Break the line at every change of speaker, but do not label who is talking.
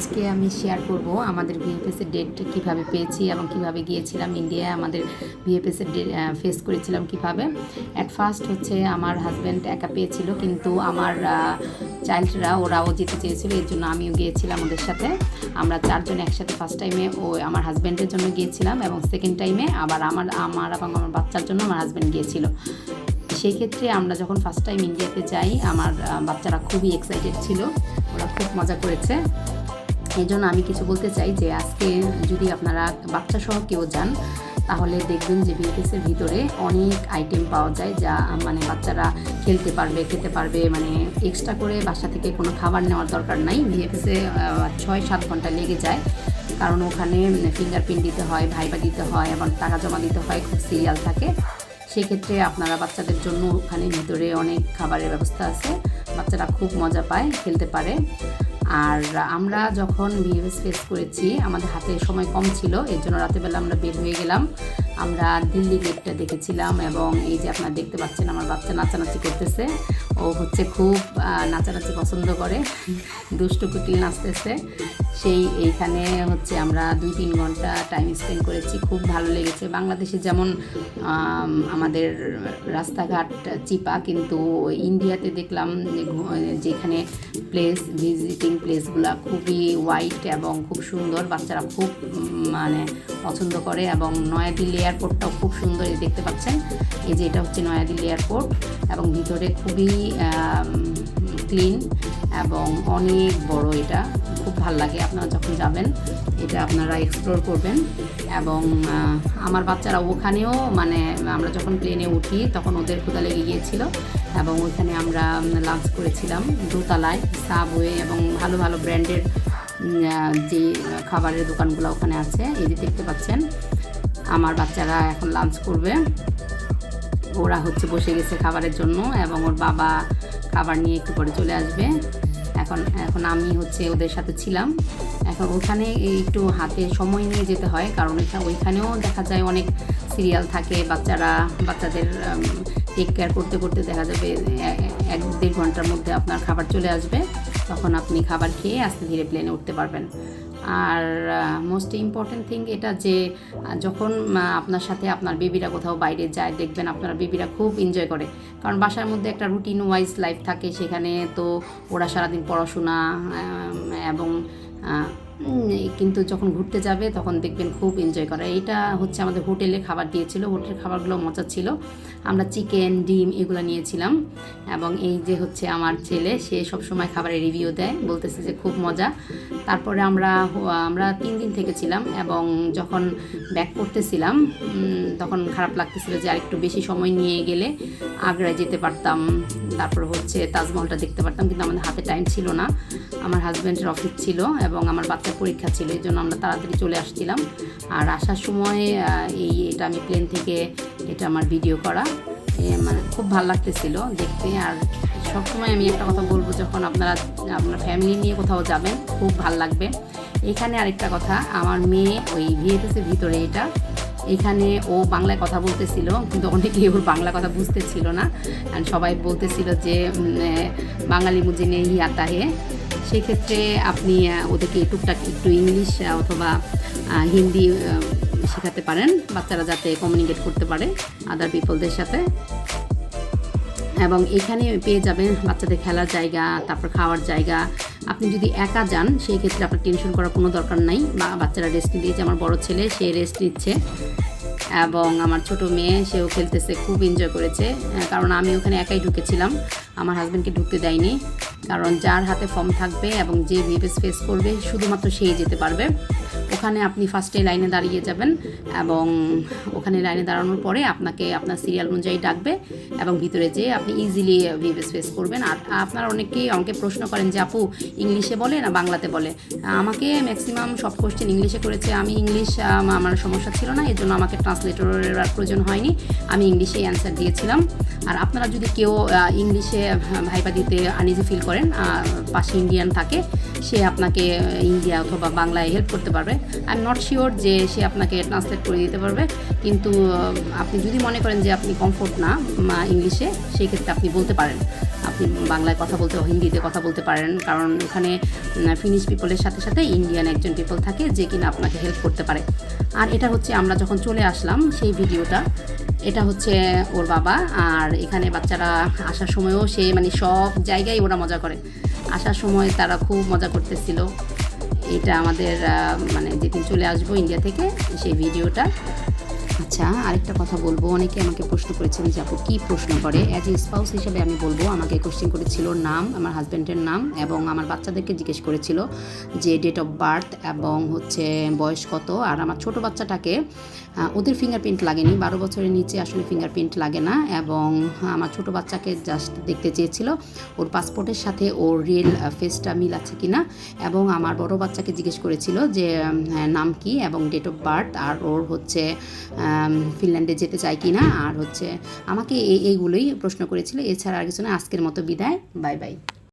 আজকে আমি শেয়ার করব আমাদের ভিএফএসের ডেট কিভাবে পেয়েছি এবং কিভাবে গিয়েছিলাম ইন্ডিয়ায় আমাদের ভিএফএসের ডেট ফেস করেছিলাম কিভাবে। অ্যাট ফার্স্ট হচ্ছে আমার হাজব্যান্ড একা পেয়েছিল, কিন্তু আমার চাইল্ডরা ওরাও যেতে চেয়েছিল, এর জন্য আমিও গিয়েছিলাম ওদের সাথে। আমরা চারজন একসাথে ফার্স্ট টাইমে আমার হাজব্যান্ডের জন্য গিয়েছিলাম এবং সেকেন্ড টাইমে আবার আমার এবং আমার বাচ্চার জন্য আমার হাজব্যান্ড গিয়েছিল। সেই ক্ষেত্রে আমরা যখন ফার্স্ট টাইম ইন্ডিয়াতে যাই, আমার বাচ্চারা খুবই এক্সাইটেড ছিল, ওরা খুব মজা করেছে। এই জন্য আমি কিছু বলতে চাই যে আজকে যদি আপনারা বাচ্চা সহ কেউ যান, তাহলে দেখবেন যে ভিএফএসের ভিতরে অনেক আইটেম পাওয়া যায়, যা মানে বাচ্চারা খেলতে পারবে, খেতে পারবে। মানে এক্সট্রা করে বাসা থেকে কোনো খাবার নেওয়ার দরকার নাই। ভিএফএসে 6-7 ঘন্টা লেগে যায়, কারণ ওখানে ফিঙ্গারপ্রিন্ট দিতে হয়, ভাইবা দিতে হয়, এবং টাকা জমা দিতে হয়, খুব সিরিয়াল থাকে। সেক্ষেত্রে আপনারা বাচ্চাদের জন্য ওখানে ভিতরে অনেক খাবারের ব্যবস্থা আছে, বাচ্চারা খুব মজা পায়, খেলতে পারে। আর আমরা যখন ভিএফএস ফেস করেছি, আমাদের হাতে সময় কম ছিল, এর জন্য রাতেরবেলা আমরা বের হয়ে গেলাম। আমরা দিল্লি গেটটা দেখেছিলাম, এবং এই যে আপনারা দেখতে পাচ্ছেন আমার বাচ্চা নাচানাচি করতেছে। ও হচ্ছে খুব নাচানাচি পছন্দ করে, দুষ্টু কুটিল নাচতেছে। এইখানে হচ্ছে আমরা 2-3 ঘন্টা টাইম স্পেন্ড করেছি, খুব ভালো লেগেছে। বাংলাদেশে যেমন আমাদের রাস্তাঘাট চিপা, কিন্তু ইন্ডিয়াতে দেখলাম যেখানে ভিজিটিং প্লেসগুলো খুবই হোয়াইট এবং খুব সুন্দর, বাচ্চারা খুব মানে পছন্দ করে। এবং নয়াদিল্লি এয়ারপোর্টটাও খুব সুন্দর, দেখতে পাচ্ছেন। এই যে এটা হচ্ছে নয়াদিল্লি এয়ারপোর্ট, এবং ভিতরে খুবই ক্লিন এবং অনেক বড়। এটা খুব ভালো লাগে, আপনারা যখন যাবেন এটা আপনারা এক্সপ্লোর করবেন। এবং আমার বাচ্চারা ওখানেও মানে আমরা যখন প্লেনে উঠি তখন ওদের ক্ষুধা লেগে গিয়েছিল, এবং ওইখানে আমরা লাঞ্চ করেছিলাম দোতলায়, সাবওয়ে এবং ভালো ভালো ব্র্যান্ডের যে খাবারের দোকানগুলো ওখানে আছে। এই যে দেখতে পাচ্ছেন আমার বাচ্চারা এখন লাঞ্চ করবে, ওরা হচ্ছে বসে গেছে খাবারের জন্য, এবং ওর বাবা খাবার নিয়ে একটু পরে চলে আসবে। এখন আমি হচ্ছে ওদের সাথে ছিলাম। এখন ওখানে একটু হাতে সময় নিয়ে যেতে হয়, কারণ ওইখানেও দেখা যায় অনেক সিরিয়াল থাকে, বাচ্চাদের টেক কেয়ার করতে করতে দেখা যাবে 1-1.5 ঘন্টার মধ্যে আপনার খাবার চলে আসবে, তখন আপনি খাবার খেয়ে আস্তে ধীরে প্লেনে উঠতে পারবেন। আর মোস্ট ইম্পর্টেন্ট থিং এটা যে যখন আপনার সাথে আপনার বেবিরা কোথাও বাইরে যায়, দেখবেন আপনার বেবিরা খুব এনজয় করে, কারণ বাসার মধ্যে একটা রুটিন ওয়াইজ লাইফ থাকে, সেখানে তো ওরা সারাদিন পড়াশোনা এবং কিন্তু যখন ঘুরতে যাবে তখন দেখবেন খুব এনজয় করে। এটা হচ্ছে আমাদের হোটেলে খাবার দিয়েছিল, হোটেলের খাবারগুলো মজা ছিল। আমরা চিকেন, ডিম এগুলো নিয়েছিলাম, এবং এই যে হচ্ছে আমার ছেলে, সে সবসময় খাবারের রিভিউ দেয়, বলতেছে যে খুব মজা। তারপরে আমরা 3 দিন থেকেছিলাম, এবং যখন ব্যাক করতেছিলাম তখন খারাপ লাগতেছিল যে আরেকটু বেশি সময় নিয়ে গেলে আগ্রায় যেতে পারতাম, তারপর হচ্ছে তাজমহলটা দেখতে পারতাম, কিন্তু আমাদের হাতে টাইম ছিল না। আমার হাজব্যান্ডের অফিস ছিল এবং আমার বাচ্চার পরীক্ষা ছিল, এই জন্য আমরা তাড়াতাড়ি চলে আসছিলাম। আর আসার সময় এটা আমি প্লেন থেকে এটা আমার ভিডিও করা, মানে খুব ভালো লাগতেছিল দেখতে। আর সবসময় আমি একটা কথা বলবো, যখন আপনার ফ্যামিলি নিয়ে কোথাও যাবেন খুব ভালো লাগবে। এখানে আরেকটা কথা, আমার মেয়ে ওই ভিএফএসের ভিতরে এখানে ও বাংলায় কথা বলতেছিল, কিন্তু অনেকেই ওর বাংলা কথা বুঝতেছিল না, আর সবাই বলতেছিল যে বাঙালি মুঝে নেই আতা হে। সেক্ষেত্রে আপনি ওদেরকে টুকটাক একটু ইংলিশ অথবা হিন্দি শেখাতে পারেন, বাচ্চারা যাতে কমিউনিকেট করতে পারে আদার পিপলদের সাথে। এবং এখানে পেয়ে যাবেন বাচ্চাদের খেলার জায়গা, তারপর খাওয়ার জায়গা। আপনি যদি একা যান সেই ক্ষেত্রে আপনার টেনশন করার কোনো দরকার নাই, বাচ্চারা রেস্ট দিয়েছে। আমার বড় ছেলে সে রেস্ট নিচ্ছে, এবং আমার ছোট মেয়ে সেও খেলতেছে, খুব এনজয় করেছে। কারণ আমি ওখানে একাই ঢুকেছিলাম, আমার হাজব্যান্ডকে ঢুকতে দেয়নি, কারণ যার হাতে ফর্ম থাকবে এবং যে ভিএফএস ফেস করবে শুধুমাত্র সেই যেতে পারবে। ওখানে আপনি ফার্স্টে লাইনে দাঁড়িয়ে যাবেন, এবং ওখানে লাইনে দাঁড়ানোর পরে আপনাকে আপনার সিরিয়াল অনুযায়ী ডাকবে, এবং ভিতরে যেয়ে আপনি ইজিলি ভিএফএস ফেস করবেন। আর আপনারা অনেকেই আমাকে প্রশ্ন করেন যে আপু ইংলিশে বলে না বাংলাতে বলে। আমাকে ম্যাক্সিমাম সব কোশ্চেন ইংলিশে করেছে, আমি ইংলিশ আমার সমস্যা ছিল না, এর জন্য আমাকে ট্রান্সলেটরের প্রয়োজন হয়নি, আমি ইংলিশেই অ্যান্সার দিয়েছিলাম। আর আপনারা যদি কেউ ইংলিশে ভাইবা দিতে আনইজি ফিল করেন, পাশে ইন্ডিয়ান থাকে, সে আপনাকে ইন্ডিয়া অথবা বাংলায় হেল্প করতে পারবে। আই এম নট শিওর যে সে আপনাকে ট্রান্সলেট করে দিতে পারবে, কিন্তু আপনি যদি মনে করেন যে আপনি কমফোর্ট না ইংলিশে, সেই ক্ষেত্রে আপনি বলতে পারেন। আপনি বাংলায় কথা বলতে হিন্দিতে কথা বলতে পারেন, কারণ ওখানে ফিনিশ পিপলের সাথে সাথে ইন্ডিয়ান একজন পিপল থাকে যে কিনা আপনাকে হেল্প করতে পারে। আর এটা হচ্ছে আমরা যখন চলে আসলাম সেই ভিডিওটা, এটা হচ্ছে ওর বাবা। আর এখানে বাচ্চারা আসার সময়ও সে মানে সব জায়গায় ওরা মজা করে, আসার সময় তারা খুব মজা করতেছিল। এটা আমাদের মানে যেদিন চলে আসবো ইন্ডিয়া থেকে সেই ভিডিওটা। আচ্ছা, আরেকটা কথা বলবো, অনেকে আমাকে প্রশ্ন করেছেন যে আপু কী প্রশ্ন করে। অ্যাজ এ স্পাউস হিসেবে আমি বলবো, আমাকে কোশ্চেন করেছিল নাম, আমার হাজব্যান্ডের নাম, এবং আমার বাচ্চাদেরকে জিজ্ঞেস করেছিল যে ডেট অফ বার্থ এবং হচ্ছে বয়স কত। আর আমার ছোট বাচ্চাটাকে ওদের ফিঙ্গারপ্রিন্ট লাগেনি, 12 বছরের নিচে আসলে ফিঙ্গারপ্রিন্ট লাগে না, এবং আমার ছোট বাচ্চাকে জাস্ট দেখতে চেয়েছিল ওর পাসপোর্টের সাথে ওর রিয়েল ফেসটা মিল আছে কিনা। এবং আমার বড় বাচ্চাকে জিজ্ঞেস করেছিল যে নাম কি এবং ডেট অফ বার্থ, আর ওর হচ্ছে ফিনল্যান্ডে যেতে চায় কি না, আর হচ্ছে আমাকে এইগুলোই প্রশ্ন করেছিল। এছাড়া আর কিছু না। আজকের মতো বিদায়, বাই বাই।